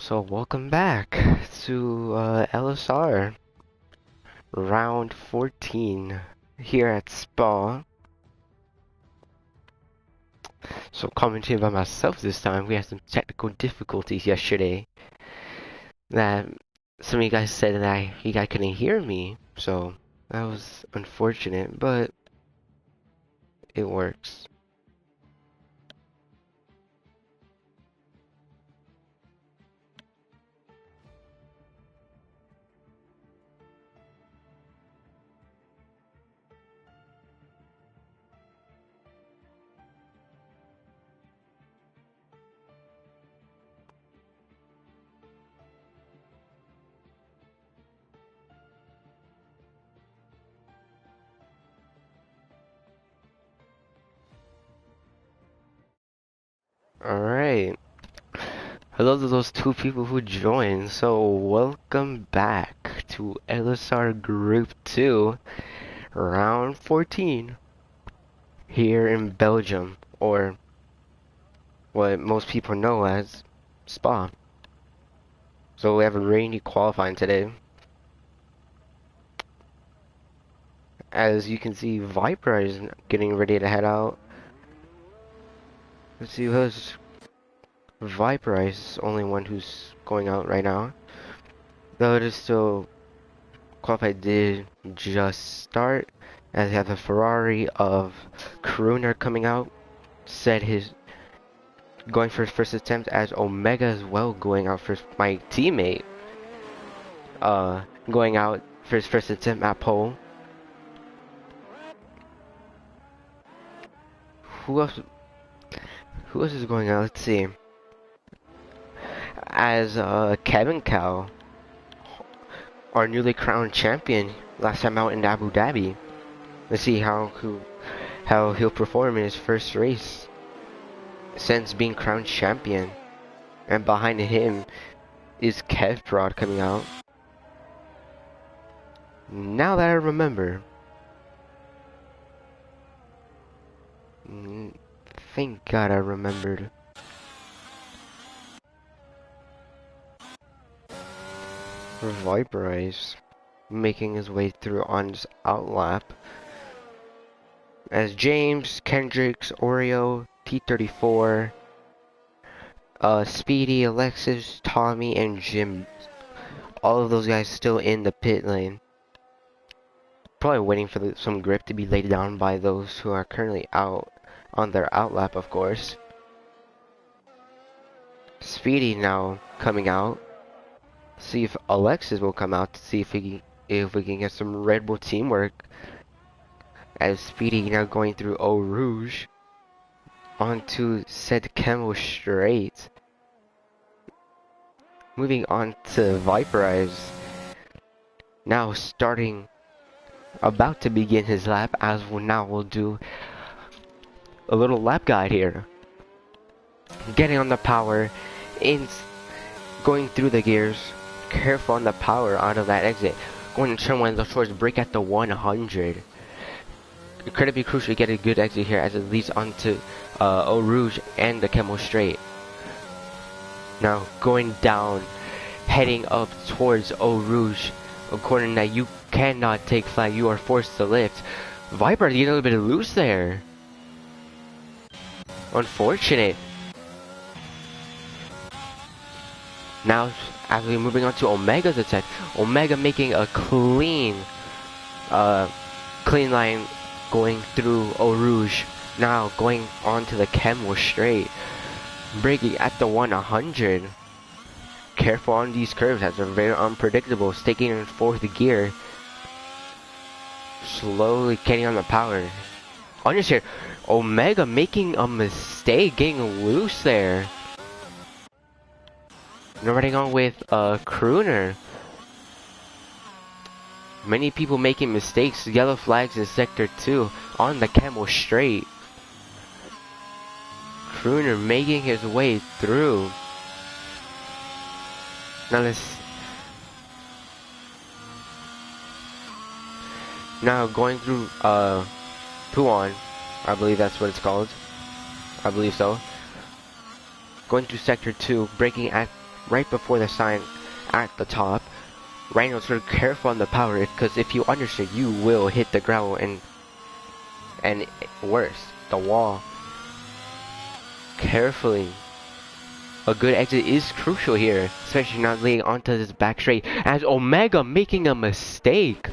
So welcome back to LSR round 14 here at Spa. So commenting by myself this time. We had some technical difficulties yesterday. That some of you guys said that you guys couldn't hear me, so that was unfortunate, but it works. Alright. Hello to those two people who joined. So welcome back to LSR Group 2 round 14 here in Belgium, or what most people know as Spa. So we have a rainy qualifying today. As you can see, Viper is getting ready to head out. Let's see who's Viper is the only one who's going out right now. Though it is still qualified did just start, as we have a Ferrari of Crooner coming out. Said his going for his first attempt, as Omega as well going out for my teammate. Going out for his first attempt at pole. Who else? Who else is going out? Let's see. As Kevin Cow, our newly crowned champion, last time out in Abu Dhabi. Let's see how he'll perform in his first race since being crowned champion. And behind him is Kev Prod coming out. Now that I remember, thank God I remembered. Viperize making his way through on his outlap, as James, Kendricks, Oreo, T34, Speedy, Alexis, Tommy, and Jim, all of those guys still in the pit lane. Probably waiting for some grip to be laid down by those who are currently out on their outlap, of course. Speedy now coming out. See if Alexis will come out to see if we can get some Red Bull teamwork. As Speedy now going through Eau Rouge onto said Camel Straight. Moving on to Viperize. Now about to begin his lap, as we'll do a little lap guide here. Getting on the power, going through the gears. Careful on the power out of that exit. Going to turn one of the shorts, brake at the 100. Incredibly crucial to get a good exit here, as it leads onto Eau Rouge and the Camel Straight. Now going down, heading up towards Eau Rouge. According that you cannot take flag, you are forced to lift. Viper getting a little bit loose there. Unfortunate. Now, as we're moving on to Omega's attack, Omega making a clean line going through Eau Rouge. Now going on to the Camel Straight, braking at the 100. Careful on these curves, as they're very unpredictable. Staking in fourth gear, slowly getting on the power. On your share, Omega making a mistake, getting loose there. Now riding on with Crooner. Many people making mistakes. Yellow flags in sector 2 on the Camel Straight. Crooner making his way through. Now going through Puan, I believe that's what it's called. I believe so. Going through sector 2, braking at right before the sign at the top. Rhino's very careful on the power, because if you undershoot, you will hit the gravel and worse, the wall. Carefully. A good exit is crucial here, especially not laying onto this back straight, as Omega making a mistake.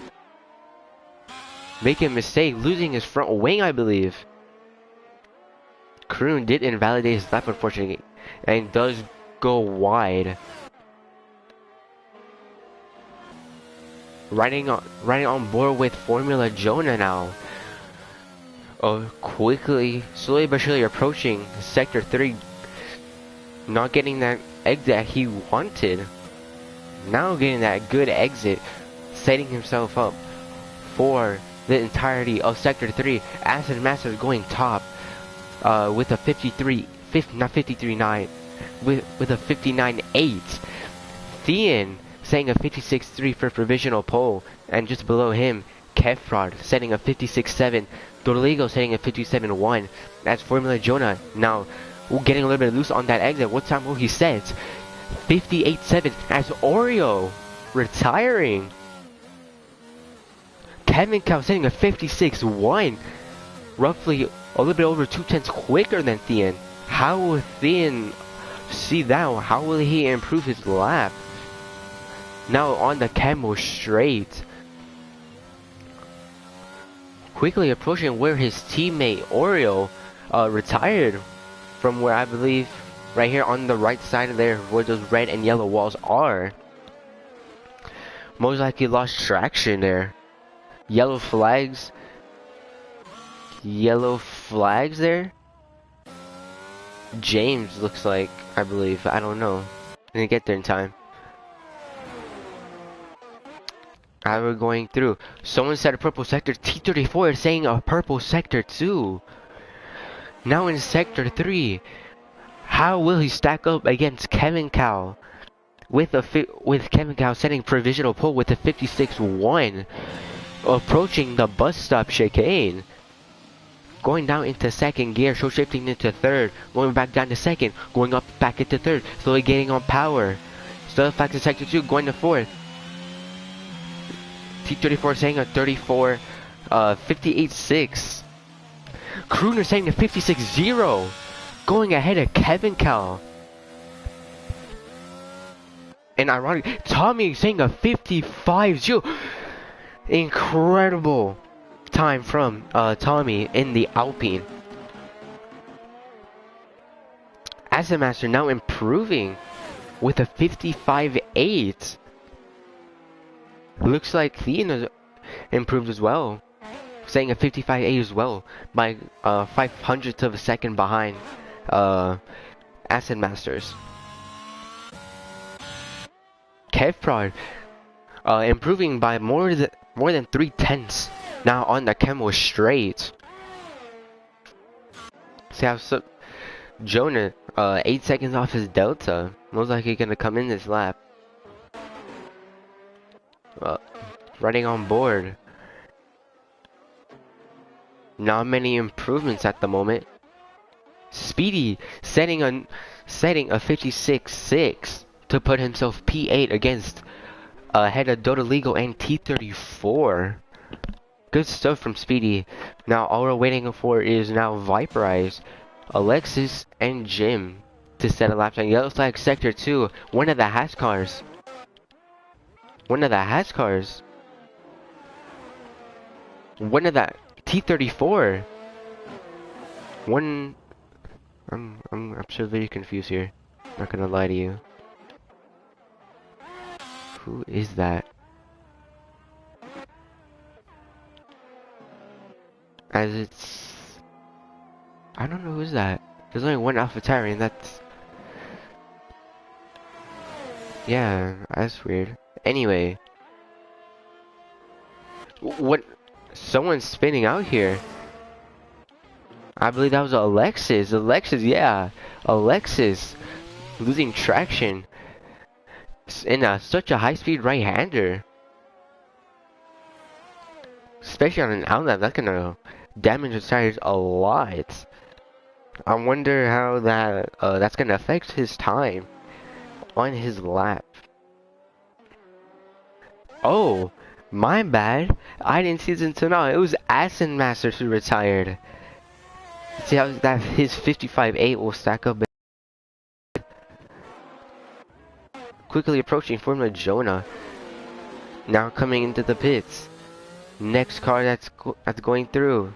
Losing his front wing, I believe. Kroon did invalidate his lap, unfortunately, and does go wide. Riding on board with Formula Jonah now. Slowly but surely approaching Sector 3. Not getting that exit that he wanted. Now getting that good exit, setting himself up for the entirety of Sector 3. Acid Master going top with a 59, with a 59.8. Thean setting a 56.3 for provisional pole, and just below him, Kefrod setting a 56.7. Dorligo setting a 57.1. That's Formula Jonah now getting a little bit loose on that exit. What time will he set? 58.7 as Oreo retiring. Kevin Cow setting a 56.1. Roughly a little bit over 2/10 quicker than Thean. How will Thean see that? How will he improve his lap? Now on the Camel straight. Quickly approaching where his teammate Oreo retired from, where I believe right here on the right side of there where those red and yellow walls are. Most likely lost traction there. Yellow flags there. James looks like, I believe, I don't know. Didn't get there in time. I was going through. Someone said a purple sector. T34 is saying a purple sector too. Now in sector 3. How will he stack up against Kevin Cow? With Kevin Cow setting provisional pole with a 56.1. Approaching the bus stop chicane. Going down into second gear, show shifting into third. Going back down to second. Going up back into third. Slowly gaining on power. Still back to sector 2, going to fourth. T34 saying a 58.6. Crooner saying a 56.0. Going ahead of Kevin Cow. And ironic, Tommy saying a 55.0. Incredible time from Tommy in the Alpine. Acid Master now improving with a 55.8. Looks like Thean has improved as well, saying a 55.8 as well, by 500th of a second behind Acid Masters. Kevprod improving by more than 3/10 now on the Camel straight. See how Jonah 8 seconds off his delta. Most likely gonna come in this lap. Running on board. Not many improvements at the moment. Speedy setting a 56.6 to put himself P8 against ahead of Dota Legal and T34. Good stuff from Speedy. Now all we're waiting for is now Viperize, Alexis, and Jim to set a lap time. Yellow flag sector 2. One of the Haas cars. One of the T34. I'm so very confused here. Not gonna lie to you. Who is that? As it's, I don't know who's that. There's only one AlphaTauri, and that's, yeah, that's weird. Anyway, what? Someone's spinning out here. I believe that was Alexis. Yeah. Alexis losing traction in such a high-speed right-hander. Especially on an outlet, that's gonna damage his tires a lot. I wonder how that's gonna affect his time on his lap. Oh, my bad. I didn't see this until now. It was Acid Masters who retired. See how that his 55-8 will stack up. Quickly approaching Formula Jonah. Now coming into the pits. Next car that's going through.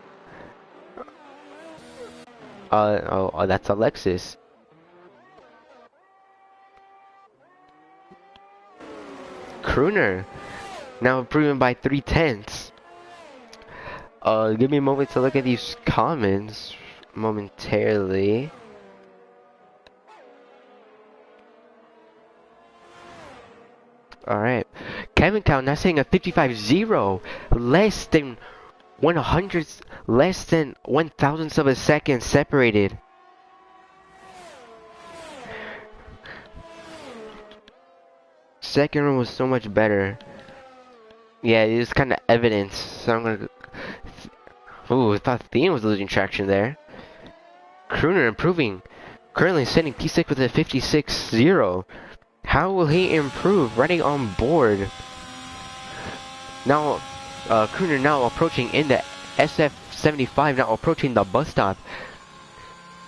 Oh, that's Alexis. Crooner. Now improving by 3/10. Give me a moment to look at these comments momentarily. Alright. Kevin Cow now saying a 55-0. Less than 100, less than 1,000th of a second separated. Second one was so much better. Yeah, it was kind of evidence. So I'm gonna. Ooh, I thought Thien was losing traction there. Crooner improving. Currently sitting P6 with a 56-0. How will he improve? Running on board. Now, Crooner now approaching in the SF75. Now approaching the bus stop.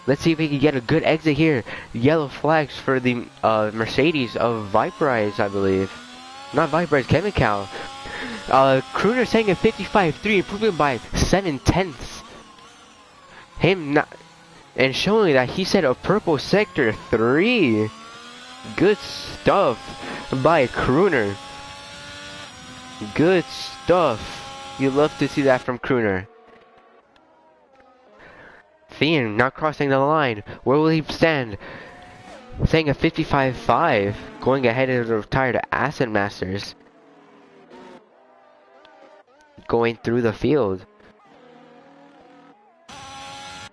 Let's see if we can get a good exit here. Yellow flags for the Mercedes of Viperize, I believe. Not Viperize, Kevin Cow. Crooner saying a 55-3, improving by 7/10. Him not, and showing that he said a purple sector 3. Good stuff by Crooner. Good stuff. You love to see that from Crooner. Thien not crossing the line. Where will he stand? Saying a 55-5, going ahead of the retired Acid Masters. Going through the field.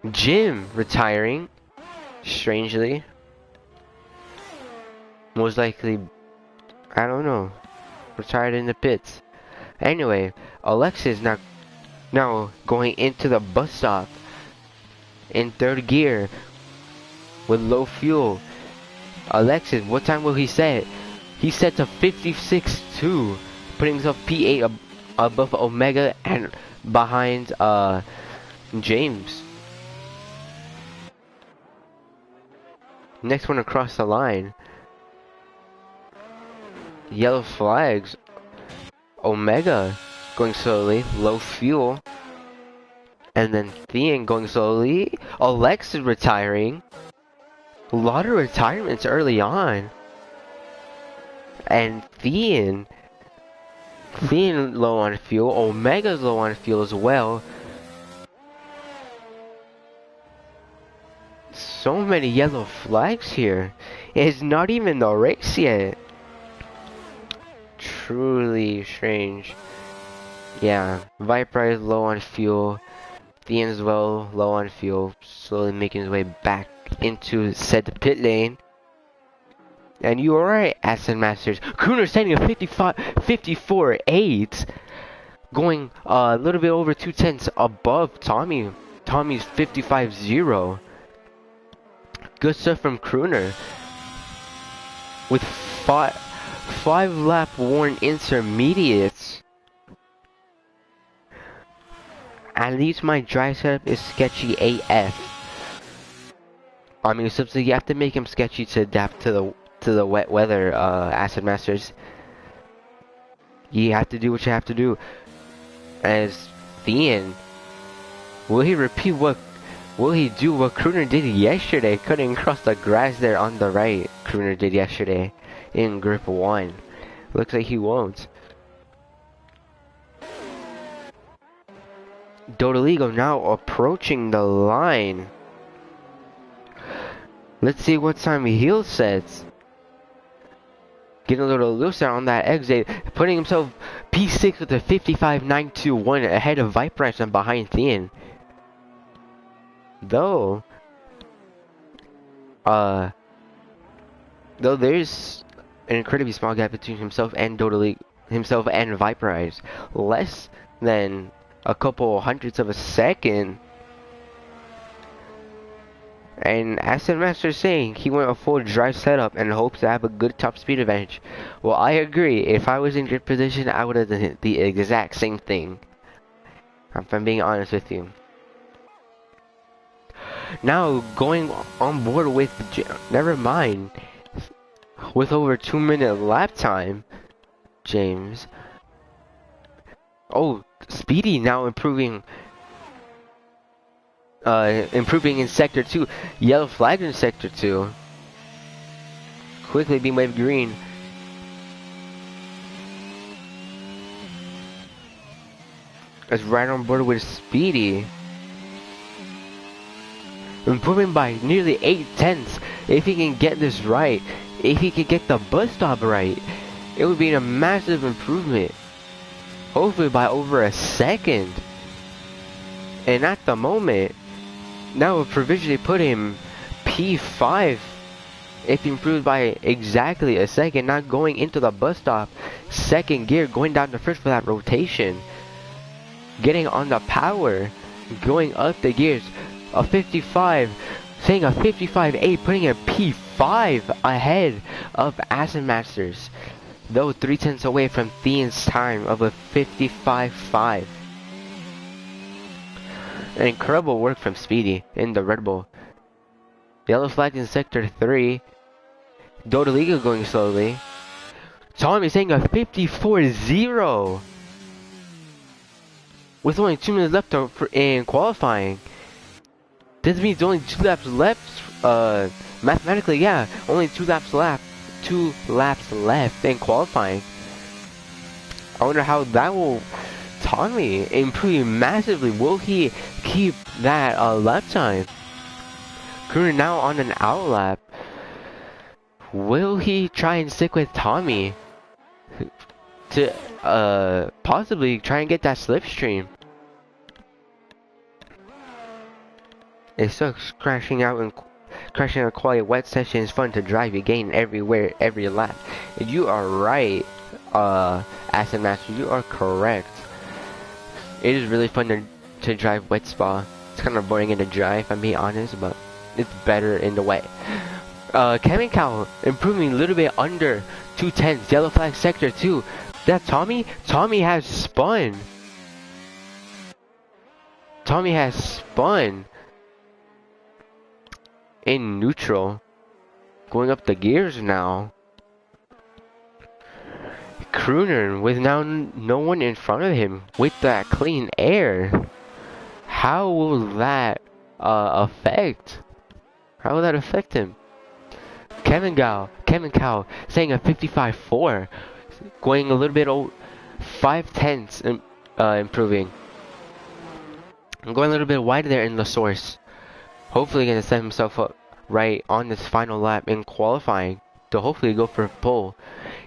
Jim retiring. Strangely. Most likely, I don't know. Retired in the pits. Anyway, Alexis now going into the bus stop. In third gear. With low fuel. Alexis, what time will he set? He set to 56.2. Putting himself P8 above Omega and behind James. Next one across the line. Yellow flags. Omega going slowly. Low fuel. And then Thien going slowly. Alexis retiring. A lot of retirements early on. And Thien low on fuel. Omega's low on fuel as well. So many yellow flags here. It's not even the race yet. Truly strange. Yeah, Viper is low on fuel. Thien as well, low on fuel. Slowly making his way back into said pit lane. And you are right, Acid Masters. Crooner standing at 54.8. Going a little bit over 2/10 above Tommy. Tommy's 55.0. Good stuff from Crooner. With five lap worn intermediates. At least my drive setup is sketchy AF. I mean, something you have to make him sketchy to adapt to the wet weather, Acid Masters. You have to do what you have to do. As Thien, will he repeat what? Will he do what Crooner did yesterday? Cutting across the grass there on the right. Crooner did yesterday in Grip 1. Looks like he won't. Dodoligo now approaching the line. Let's see what time he'll set. Getting a little looser on that exit. Putting himself P6 with a 55.921 ahead of Viperice and behind Thien. Though there's an incredibly small gap between himself and Viperice. Less than a couple hundredths of a second. And Aston Master saying he went a full drive setup and hopes to have a good top speed advantage. Well, I agree. If I was in your position, I would have done the exact same thing. If I'm being honest with you. Now going on board with never mind. With over 2-minute lap time, James. Oh, Speedy now improving in sector 2. Yellow flag in sector 2. Quickly being waved green. Is right on board with Speedy. Improving by nearly 8/10. If he can get this right, if he can get the bus stop right, it would be a massive improvement. Hopefully by over a second. And at the moment, that would provisionally put him P5 if he improved by exactly a second, not going into the bus stop, second gear, going down to first for that rotation, getting on the power, going up the gears, a 55, saying a 55.8, putting a P5 ahead of Aston Masters, though 3/10 away from Thean's time of a 55.5. An incredible work from Speedy in the Red Bull. Yellow flag in sector 3. Dodaliga going slowly. Tommy saying a 54.0 with only 2 minutes left in qualifying. This means only 2 laps left. Mathematically, yeah, only 2 laps left. 2 laps left in qualifying. I wonder how that will. Tommy improving massively. Will he keep that lap time? Crooner now on an out lap. Will he try and stick with Tommy to possibly try and get that slipstream? It sucks crashing out and crashing a quiet wet session is fun to drive. You gain everywhere, every lap. And you are right, Aston Master. You are correct. It is really fun to drive wet spa. It's kind of boring in the dry, if I'm being honest, but it's better in the wet. Kevin Cow improving a little bit under 2/10. Yellow flag sector 2. That Tommy? Tommy has spun. Tommy has spun in neutral. Going up the gears now. Crooner with now no one in front of him with that clean air. How will that affect? How will that affect him? Kevin Cow saying a 55.4, going a little bit 5/10 improving. Going a little bit wider there in the source. Hopefully gonna set himself up right on this final lap in qualifying to hopefully go for a pole.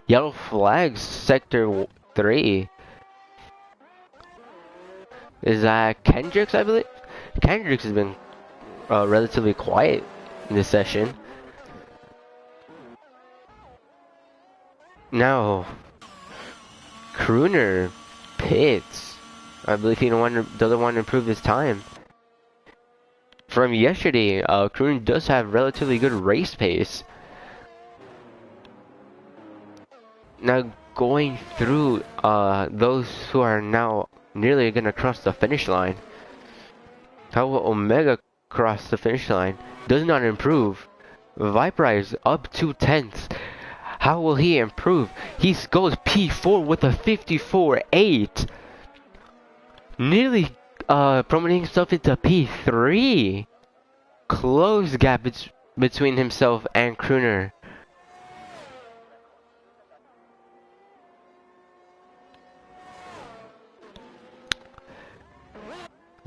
Yellow flags sector 3. Is that Kendricks, I believe? Kendricks has been relatively quiet in this session. Now, Crooner pits. I believe he doesn't want to improve his time. From yesterday, Crooner does have relatively good race pace. Now, going through those who are now nearly going to cross the finish line. How will Omega cross the finish line? Does not improve. Viperize up 2/10. How will he improve? He goes P4 with a 54.8. Nearly promoting himself into P3. Close gap between himself and Crooner.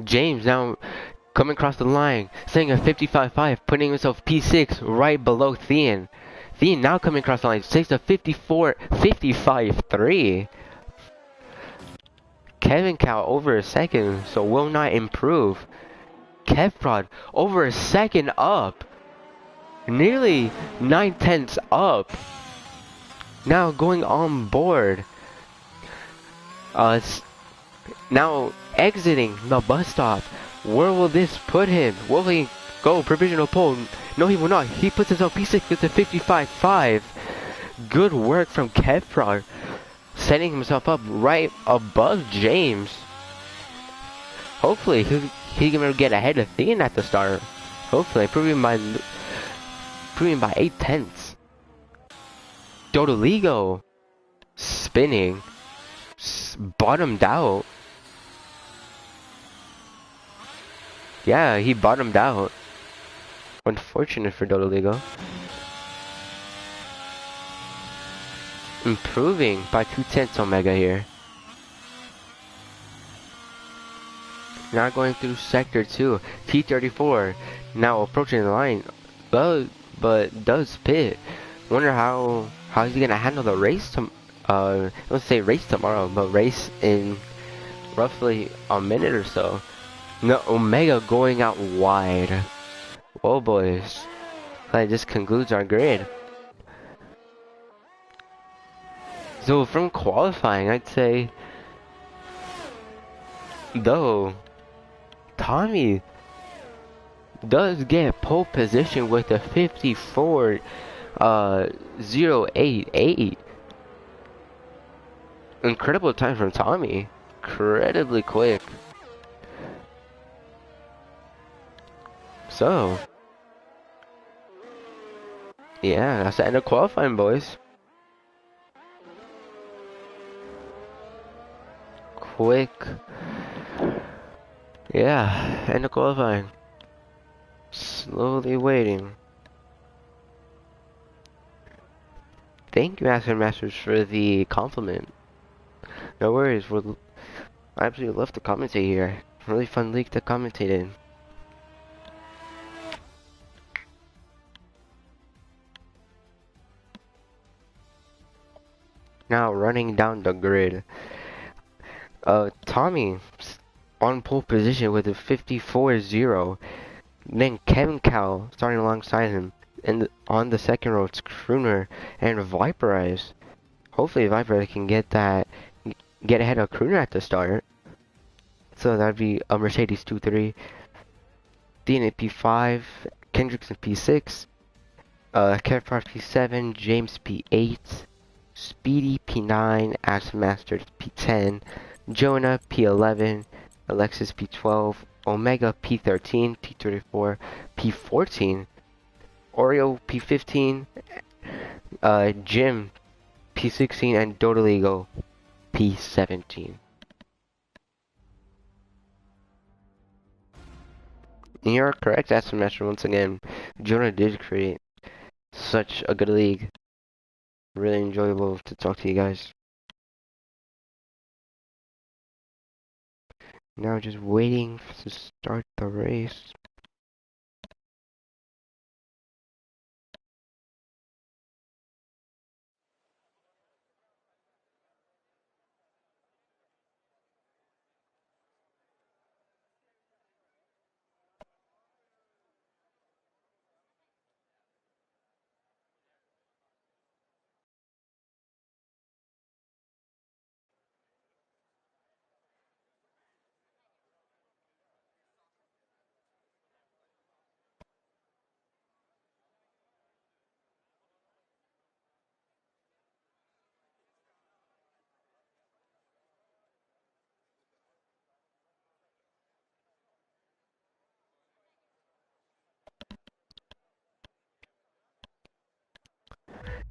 James now coming across the line, saying a 55.5, putting himself P6 right below Thean. Thean now coming across the line, takes a 55.3. Kevin Cow over a second, so will not improve. Kevprod over a second up. Nearly 9/10 up. Now going on board. Now exiting the bus stop. Where will this put him? Will he go, provisional pole. No, he will not. He puts himself P6 with a 55.5. Good work from Kevpro, setting himself up right above James. Hopefully, he's gonna get ahead of Thean at the start. Hopefully, proving by 8/10. Dodoligo spinning, bottomed out. Yeah, he bottomed out. Unfortunate for Dodoligo. Improving by 2/10 Omega here. Now going through sector 2, T34 now approaching the line, but does pit. Wonder how he's gonna handle the race let's say race tomorrow, but race in roughly a minute or so. No, Omega going out wide. Whoa, boys. That just concludes our grid. So from qualifying, I'd say, though, Tommy does get pole position with a 54.088. Incredible time from Tommy. Incredibly quick. So, yeah, that's the end of qualifying, boys. Quick. Yeah, end of qualifying. Slowly waiting. Thank you, Masters, for the compliment. No worries, I absolutely love to commentate here. Really fun league to commentate in. Now running down the grid. Tommy on pole position with a 54.0. Then Kevin Cow starting alongside him. And on the second row, it's Crooner and Viperize. Hopefully Viperize can get ahead of Crooner at the start. So that'd be a Mercedes 2-3. Dean at P5, Kendricks in P6, Kevpar P7, James P8, Speedy P9, Aston Masters P10, Jonah P11, Alexis P12, Omega P13, T34 P14, Oreo P15, Jim P16, and Dodoligo P17. And you're correct, that semester once again. Jonah did create such a good league. Really enjoyable to talk to you guys. Now just waiting to start the race.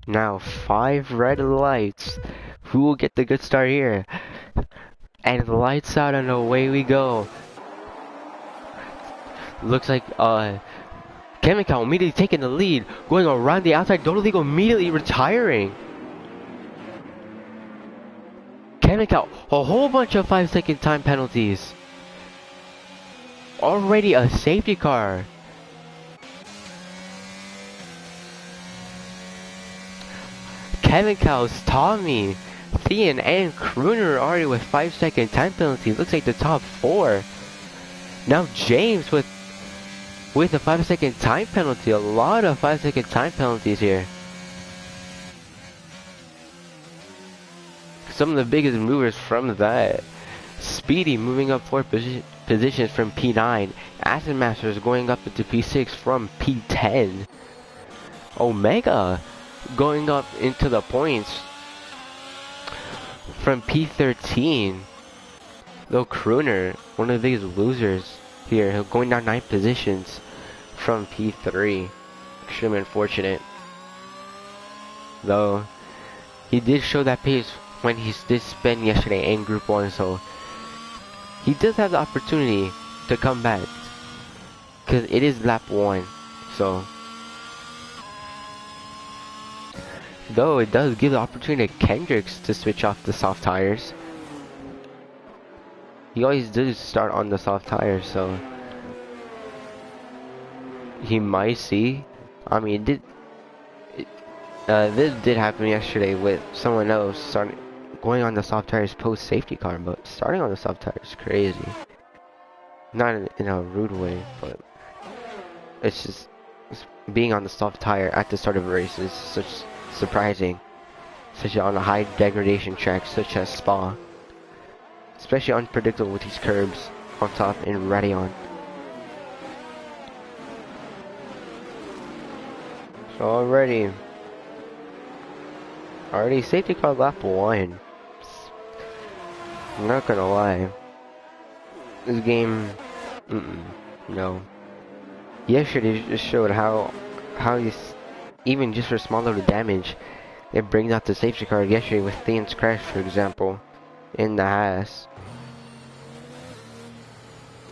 Now 5 red lights. Who will get the good start here? And lights out and away we go. Looks like Chemical immediately taking the lead, going around the outside. Dodoligo immediately retiring. Chemical, a whole bunch of 5-second time penalties. Already a safety car. Chemicals, Tommy, Thean, and Crooner already with 5-second time penalties. Looks like the top 4. Now James with a 5-second time penalty. A lot of 5-second time penalties here. Some of the biggest movers from that. Speedy moving up 4 positions from P9 Acid Masters going up into P6 from P10. Omega going up into the points from P13. Though Crooner, one of the biggest losers here, going down 9 positions from P3. Extremely unfortunate. Though, he did show that pace when he did spin yesterday in Group 1, so he does have the opportunity to come back. Because it is lap 1, so. Though it does give the opportunity to Kendricks to switch off the soft tires. He always does start on the soft tires, so. He might see. I mean, this did happen yesterday with someone else going on the soft tires post safety car, but starting on the soft tires is crazy. Not in a rude way, but it's just being on the soft tire at the start of a race is such surprising, such on a high degradation track such as Spa, especially unpredictable with these curbs on top in Radeon. So already safety car lap 1. I'm not gonna lie. This game, no. Yesterday just showed how even just for small little damage, it brings out the safety car. Yesterday with Theon's crash, for example, in the Haas.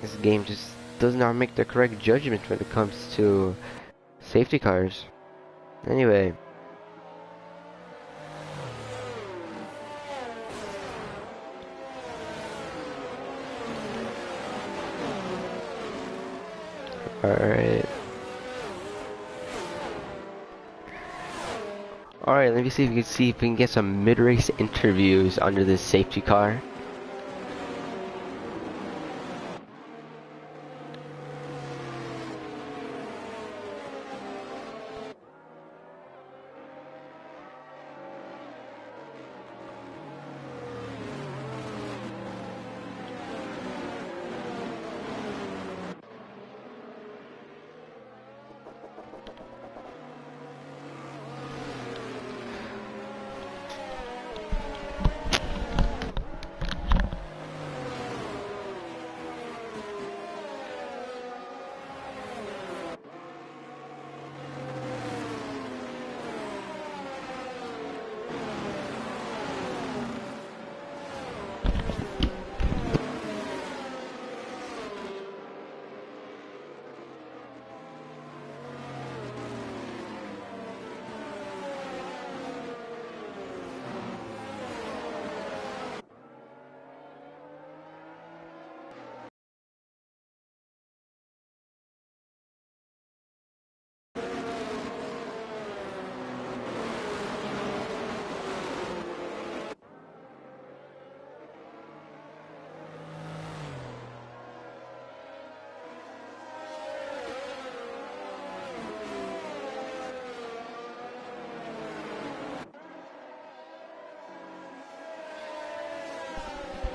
This game just does not make the correct judgment when it comes to safety cars. Anyway. Alright. Alright, let me see if we can get some mid-race interviews under this safety car.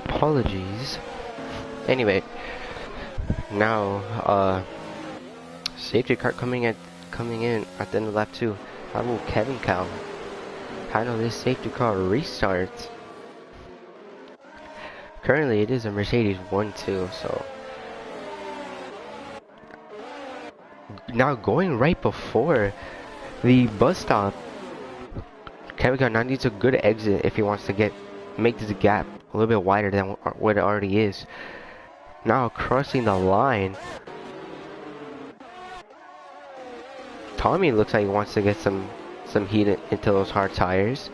Apologies. Anyway, now safety car coming in at the end of lap 2. How will Kevin Cow handle this safety car restart? Currently it is a Mercedes 1-2, so now going right before the bus stop. Kevin Cow now needs a good exit if he wants to make this gap a little bit wider than what it already is. Now crossing the line. Tommy looks like he wants to get some heat into those hard tires.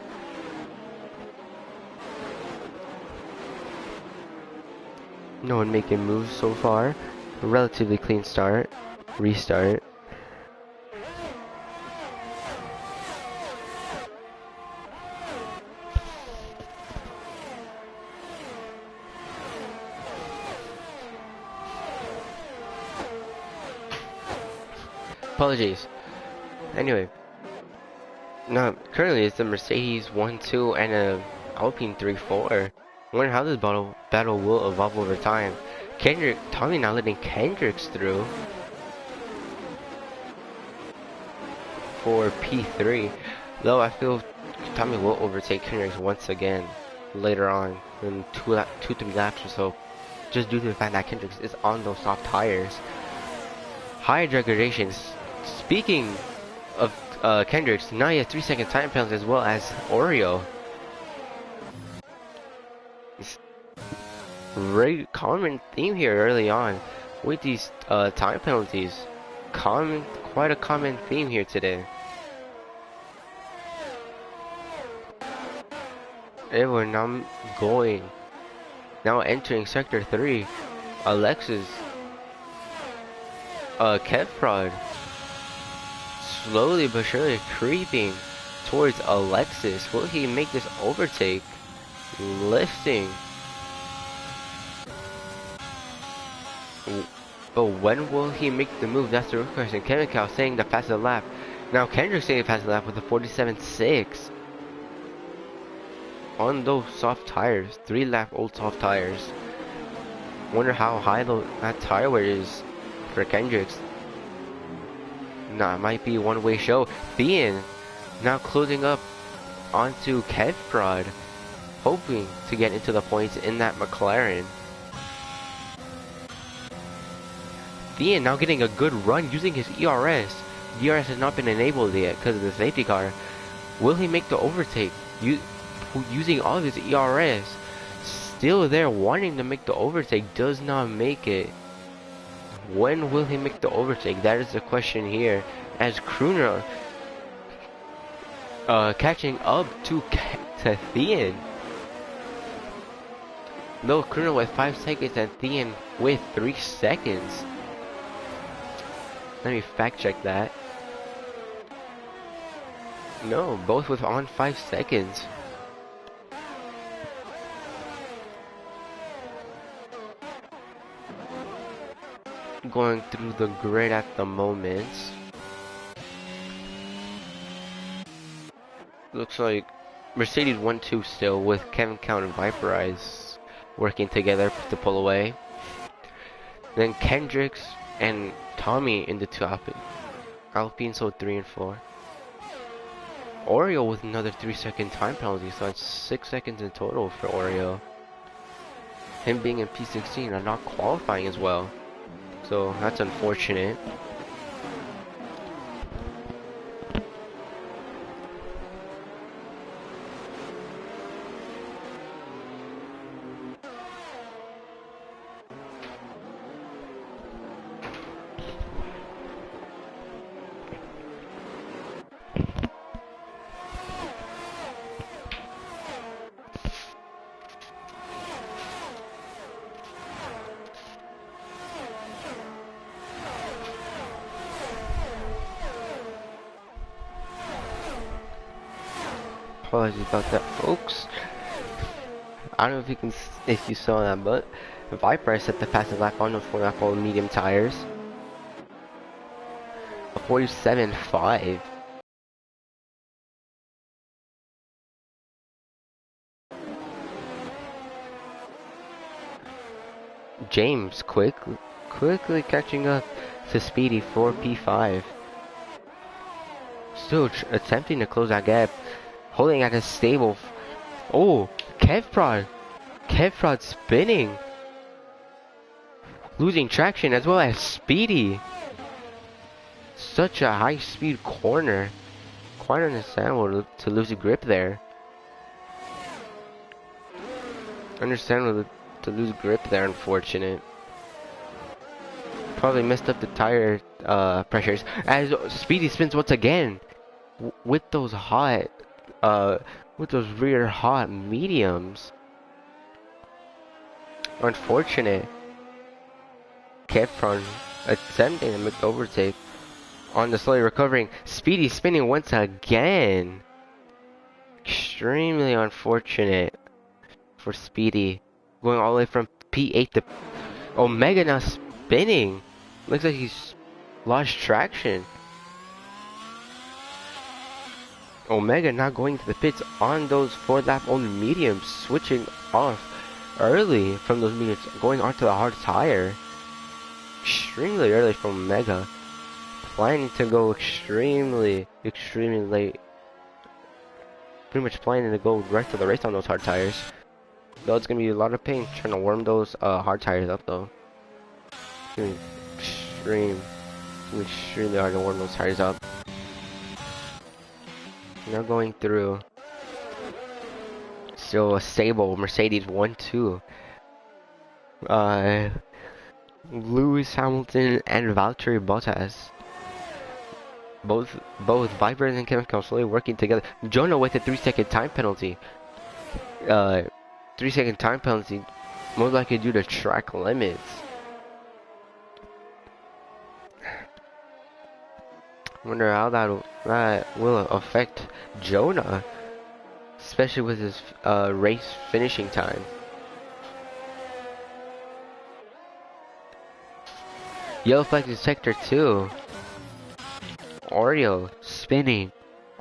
No one making moves so far. A relatively clean start. Restart. Apologies. Anyway, now currently it's a Mercedes 1-2 and a Alpine 3-4. I wonder how this battle will evolve over time. Tommy not letting Kendricks through for P3. Though I feel Tommy will overtake Kendricks once again later on in 3 laps or so, just due to the fact that Kendricks is on those soft tires. High degradation. Speaking of Kendricks, now he has 3-second time penalties as well as Oreo. Very common theme here early on with these time penalties. Quite a common theme here today. And we're now entering sector 3. Alexis, Kevprod, slowly but surely creeping towards Alexis. Will he make this overtake? Lifting. But when will he make the move? That's the real question. Kevin Cow saying the fastest lap. Now Kendrick saying the fastest lap with a 47.6. On those soft tires. 3-lap old soft tires. Wonder how high that tire wear is for Kendricks. Nah, it might be one-way show. Thean now closing up onto Kevprod, hoping to get into the points in that McLaren. Thean now getting a good run using his ERS. The ERS has not been enabled yet because of the safety car. Will he make the overtake? Using all of his ERS. Still there wanting to make the overtake. Does not make it. When will he make the overtake? That is the question here. As Kruner catching up to Thean. No, Kruner with 5 seconds and Thean with 3 seconds. Let me fact check that. No, both with on 5 seconds. Going through the grid at the moment. Looks like Mercedes 1-2 still with Kevin Count and Viperize working together to pull away. Then Kendricks and Tommy in the 2 Alpine, so 3 and 4. Oreo with another 3-second time penalty, so it's 6 seconds in total for Oreo. Him being in P16 and not qualifying as well. So that's unfortunate. Apologies about that, folks. I don't know if you saw that, but Viper set the fastest lap on those 4-lap old medium tires. A 47.5. James quickly catching up to Speedy for P5. Still attempting to close that gap. Holding at a stable. Oh, Kevprod spinning. Losing traction as well as Speedy. Such a high speed corner. Quite understandable to lose a grip there. Understandable to lose grip there, unfortunate. Probably messed up the tire pressures. As Speedy spins once again. With those rear hot mediums. Unfortunate. Kevron attempting to make the overtake on the slowly recovering. Speedy spinning once again. Extremely unfortunate for Speedy. Going all the way from P8 to Omega now spinning. Looks like he's lost traction. Omega now going to the pits on those 4-lap only mediums, switching off early from those mediums, going onto the hard tire. Extremely early from Mega. Planning to go extremely late. Pretty much planning to go right to the race on those hard tires. Though it's gonna be a lot of pain trying to warm those hard tires up though. It's gonna be extremely hard to warm those tires up. Now going through still a stable Mercedes 1-2. Lewis Hamilton and Valtteri Bottas. Both Viper and Chemical slowly working together. Jonah with a 3-second time penalty. 3-second time penalty, most likely due to track limits. Wonder how that will affect Jonah, especially with his race finishing time. Yellow flag in sector 2. Oreo spinning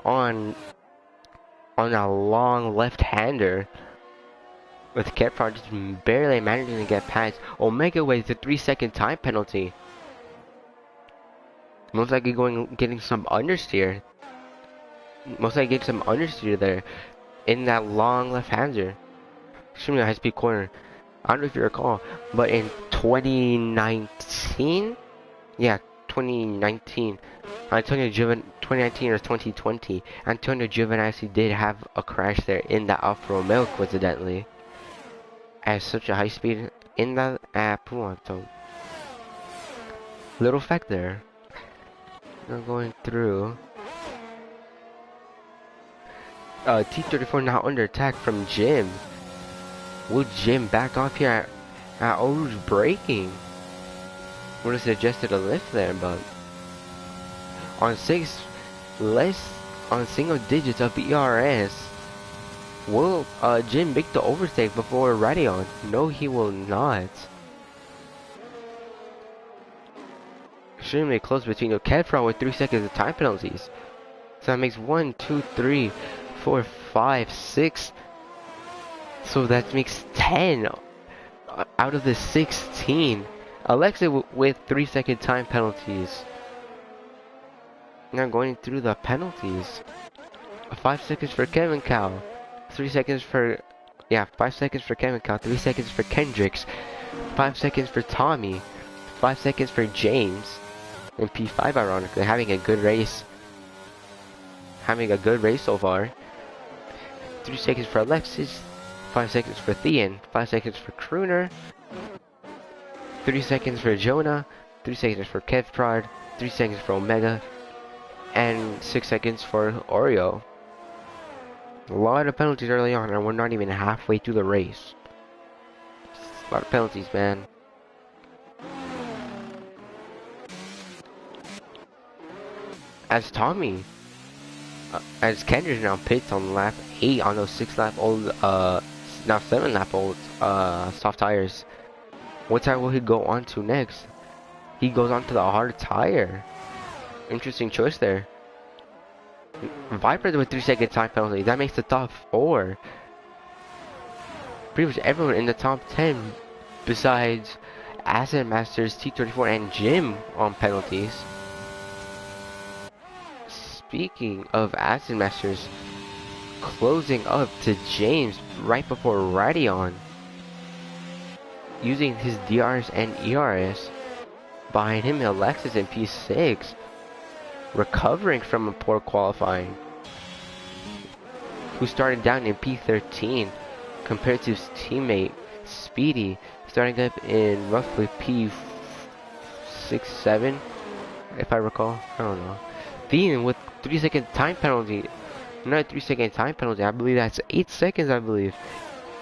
on a long left-hander, with Kepler just barely managing to get past. Omega with a 3-second time penalty. Most likely getting some understeer. Most likely getting some understeer there in that long left-hander. Extremely high-speed corner. I don't know if you recall, but in 2019, yeah, 2019, 2019 or 2020, Antonio Giovinazzi did have a crash there in the Alfa Romeo, coincidentally. At such a high speed in that Punto. Little fact there. Now going through. T34 now under attack from Jim. Will Jim back off here at Oru's braking? Would have suggested a lift there, but on single digits of ERS, will Jim make the overtake before Radion? No, he will not. Extremely close between Kedfron with 3 seconds of time penalties. So that makes 1, 2, 3, 4, 5, 6. So that makes 10 out of the 16. Alexa with 3-second time penalties. Now going through the penalties. 5 seconds for Kevin Cow. 3 seconds for... Yeah, 5 seconds for Kevin Cow. 3 seconds for Kendricks. 5 seconds for Tommy. 5 seconds for James. And P5 ironically having a good race. Having a good race so far. 3 seconds for Alexis. 5 seconds for Thean. 5 seconds for Crooner. 3 seconds for Jonah. 3 seconds for Kevprod. 3 seconds for Omega. And 6 seconds for Oreo. A lot of penalties early on, and we're not even halfway through the race. A lot of penalties, man. As Tommy, as Kendrick now pits on lap 8 on those 6 lap old, now 7 lap old, soft tires. What tire will he go on to next? He goes on to the hard tire. Interesting choice there. Viper with 3-second time penalty. That makes the top 4. Pretty much everyone in the top 10 besides Asset Masters, T34, and Jim on penalties. Speaking of Asset Masters, closing up to James right before Radion. Using his DRS and ERS. Behind him, Alexis in P6. Recovering from a poor qualifying, who started down in P13 compared to his teammate Speedy, starting up in roughly P6-7, if I recall. I don't know. Thean with 3-second time penalty. Not 3-second time penalty. I believe that's 8 seconds. I believe.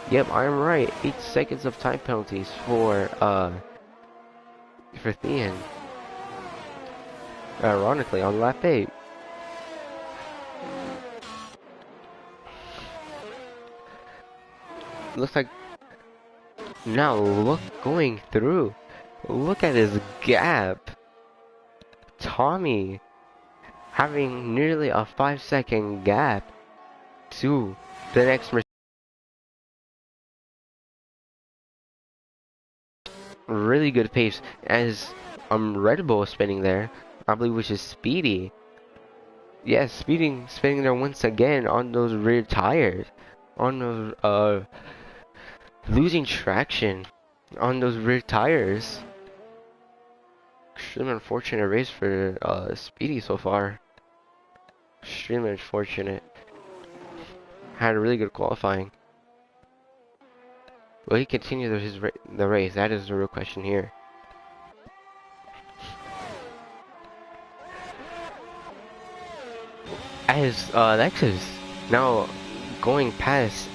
Yep, I'm right. 8 seconds of time penalties for Thean. Ironically, on lap 8. Looks like... Now, look, going through. Look at his gap. Tommy having nearly a 5-second gap to the next really good pace as Red Bull spinning there. I believe which is Speedy. Yes, spinning there once again on those rear tires. On those losing traction on those rear tires. Extremely unfortunate race for Speedy so far. Extremely unfortunate. Had a really good qualifying. Will he continue the race? That is the real question here. As Lexus now going past,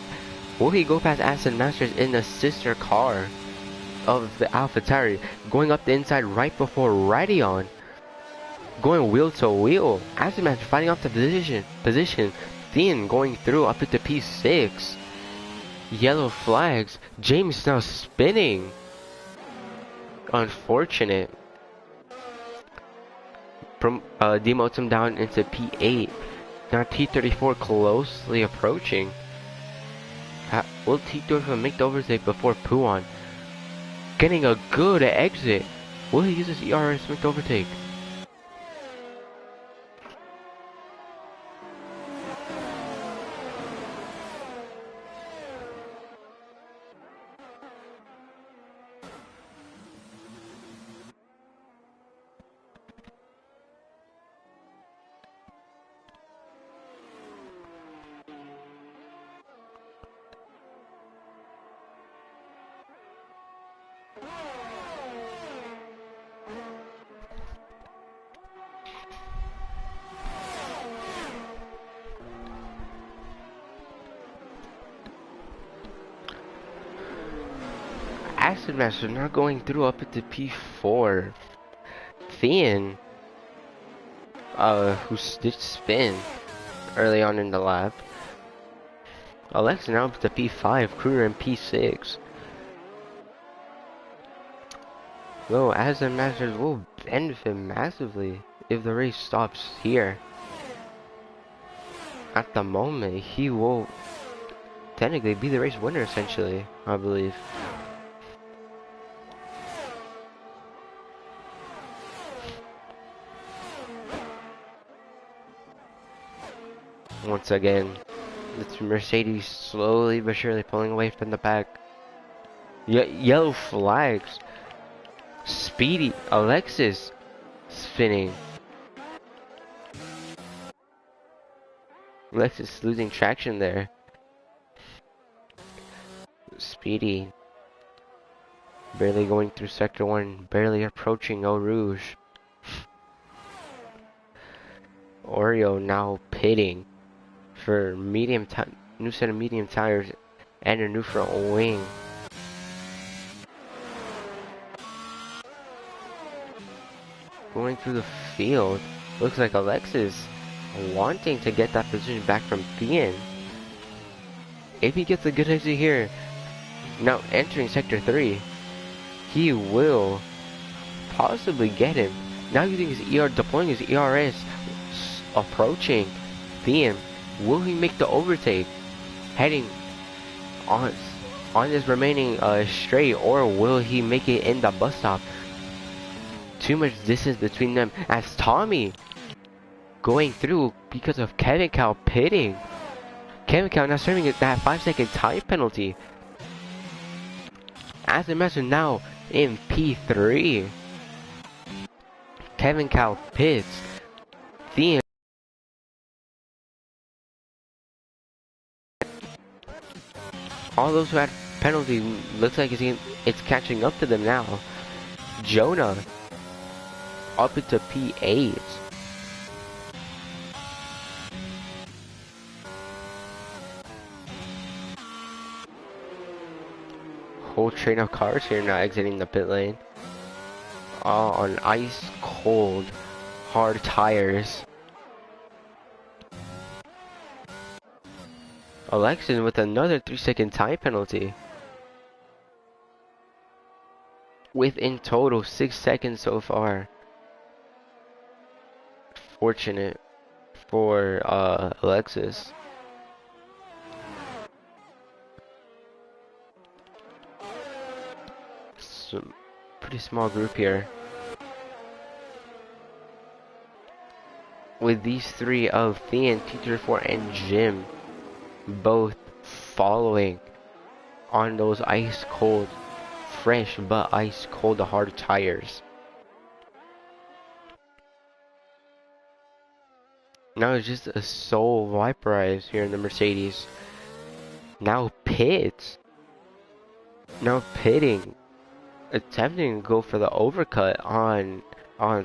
will he go past Aston Masters in the sister car of the AlphaTauri, going up the inside right before Radeon, going wheel to wheel. Aston Masters fighting off the position. Thin going through up into P6. Yellow flags. James now spinning. Unfortunate. Demotes him down into P8. Now T34 closely approaching. Will T34 make the overtake before Puon? Getting a good exit. Will he use his ERS to make the overtake? Acid Master not going through up into P4. Thean, who did spin early on in the lap. Alexa now up to P5, Kruger in P6. Though Acid Masters will benefit massively if the race stops here. At the moment, he will technically be the race winner essentially, I believe. Once again, it's Mercedes slowly but surely pulling away from the pack. Yellow flags. Speedy. Alexis spinning. Alexis losing traction there. Speedy. Barely going through sector 1. Barely approaching Eau Rouge. Oreo now pitting for new set of medium tires and a new front wing. Going through the field, looks like Alexis wanting to get that position back from Thean. If he gets a good exit here, now entering sector 3, he will possibly get him. Now using his deploying his ERS, approaching Thean. Will he make the overtake? Heading on this remaining straight, or will he make it in the bus stop? Too much distance between them as Tommy going through because of Kevin Cow pitting. Kevin Cow now serving that 5-second time penalty. As the master now in P3. Kevin Cow pits. Thean. All those who had penalty looks like it's catching up to them now. Jonah up into P8. Whole train of cars here now exiting the pit lane. All on ice cold, hard tires. Alexis with another 3-second time penalty. With in total 6 seconds so far. Fortunate for Alexis. pretty small group here. With these three of Thean, T34, and Jim both following on those ice cold, fresh but ice cold hard tires. Now it's just a soul vaporize here in the Mercedes. Now pits. Now pitting. Attempting to go for the overcut on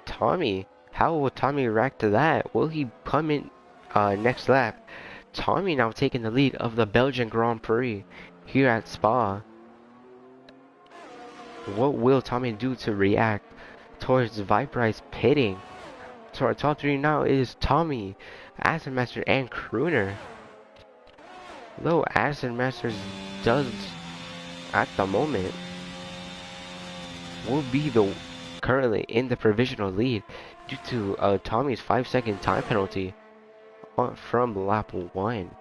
Tommy. How will Tommy react to that? Will he come in next lap? Tommy now taking the lead of the Belgian Grand Prix here at Spa. What will Tommy do to react towards Viperize pitting? So our top three now is Tommy, Acid Master, and Crooner. Though Acid Master does, at the moment, will be the currently in the provisional lead due to Tommy's 5-second time penalty from lap 1.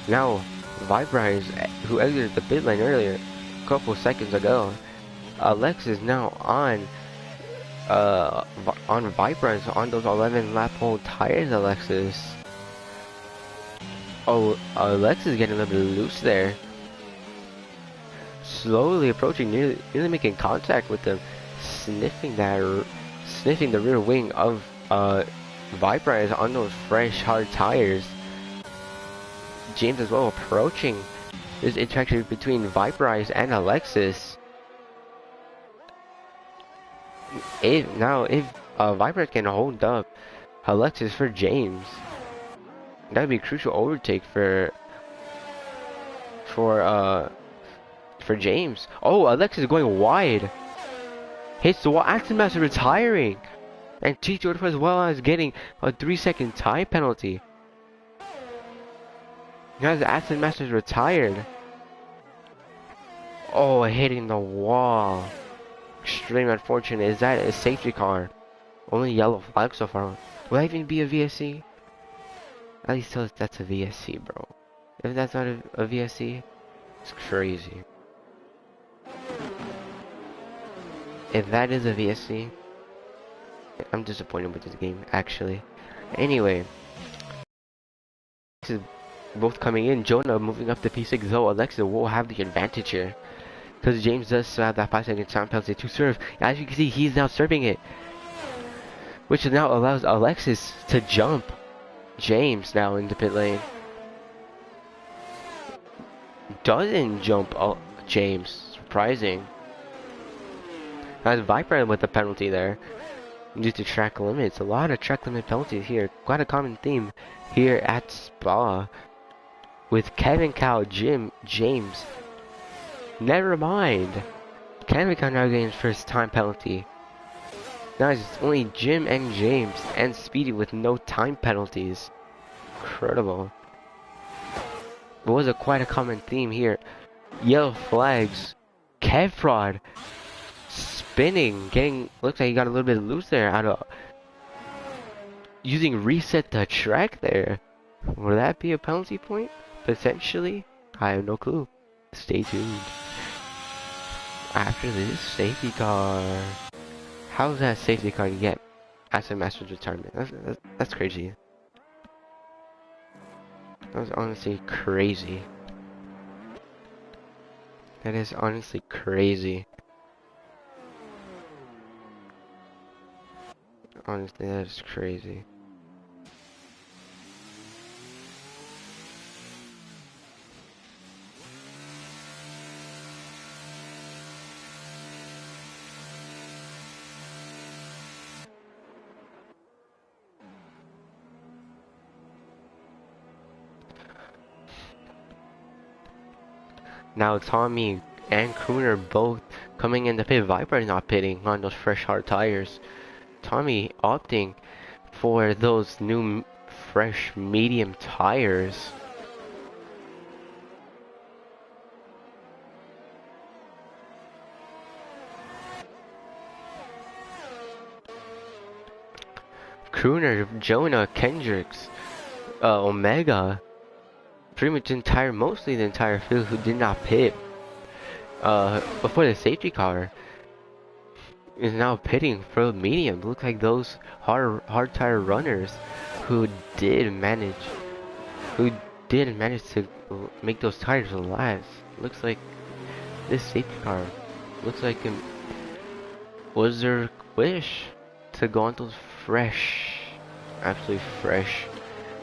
Now, Viperize, who exited the pit lane earlier, a couple seconds ago, Alexis now on Viperize on those 11 lap hold tires. Alexis. Oh, Alexis getting a little bit loose there. Slowly approaching, nearly making contact with them, sniffing the rear wing of Viperize on those fresh hard tires. James as well approaching this interaction between Viperize and Alexis. If Viperize can hold up Alexis for James, that would be a crucial overtake for James. Oh, Alexis going wide. Hits the wall. Acid Master retiring, and T34 as well as getting a 3-second time penalty. Now the Acid Master's retired. Oh, hitting the wall. Extremely unfortunate. Is that a safety car? Only yellow flag so far. Will that even be a VSC? At least tell us that's a VSC, bro. If that's not a VSC, it's crazy. If that is a VSC, I'm disappointed with this game, actually. Anyway, this is both coming in. Jonah moving up to P6, though Alexa will have the advantage here, because James does still have that 5-second time penalty to serve. As you can see, he's now serving it, which now allows Alexis to jump James now into pit lane. Doesn't jump James, surprising. As Viper with the penalty there due to track limits. A lot of track limit penalties here. Quite a common theme here at Spa with Kevin Cow, James. Never mind. Kevin Cow now getting his first time penalty. Now it's only Jim and James and Speedy with no time penalties. Incredible. It was quite a common theme here. Yellow flags. Kev fraud. Spinning. Looks like he got a little bit loose there out of using reset the track there. Will that be a penalty point? Potentially? I have no clue. Stay tuned. After this, safety car. How's that safety car get Acid Master's retirement? That's crazy. That was honestly crazy. That is honestly crazy. Honestly, that is crazy. Now Tommy and Crooner both coming in the pit. Viper not pitting on those fresh hard tires. Tommy opting for those new fresh medium tires. Crooner, Jonah, Kendricks, Omega pretty much mostly the entire field who did not pit before the safety car is now pitting for the medium. Look like those hard tire runners who did manage who did manage to make those tires last. Looks like this safety car looks like it was their wish to go on those fresh, absolutely fresh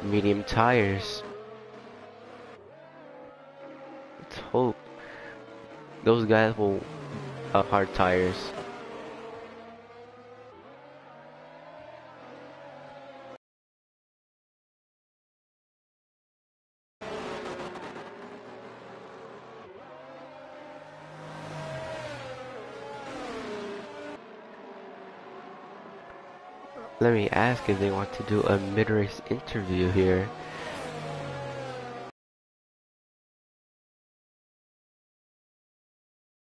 medium tires. Let's hope those guys will hard tires. Let me ask if they want to do a mid-race interview here.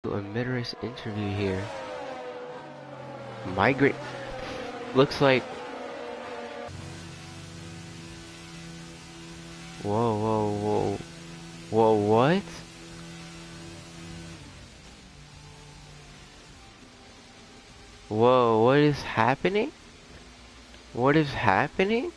Do a mid-race interview here. Migrate. Looks like. Whoa, whoa, whoa. Whoa, what? Whoa, what is happening? What is happening?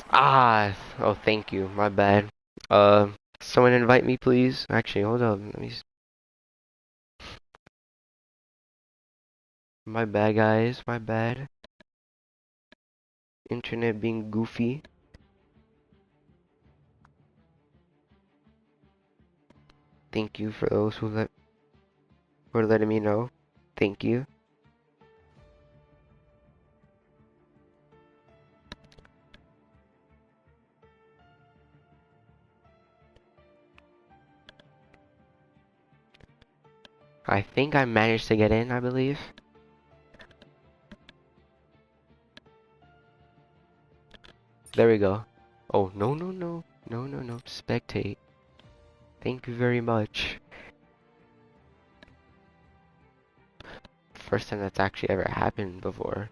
Ah, oh, thank you. My bad. Someone invite me, please. Actually, hold up. Let me. My bad, guys. My bad. Internet being goofy. Thank you for those who for letting me know. Thank you. I think I managed to get in, I believe. There we go. Oh, no, no, no. No, no, no. Spectate. Thank you very much. First time that's actually ever happened before.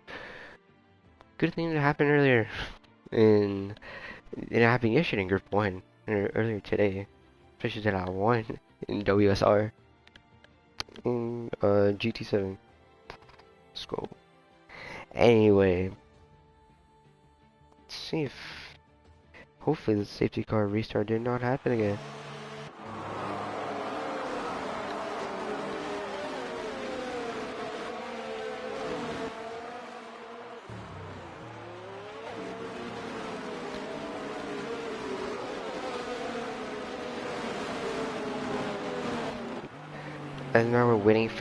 Good thing that happened earlier. And it didn't happen yesterday in Group 1. Earlier today. Especially that I won in WSR. In GT7. Let's go. Anyway. Let's see if... Hopefully the safety car restart did not happen again. And now we're waiting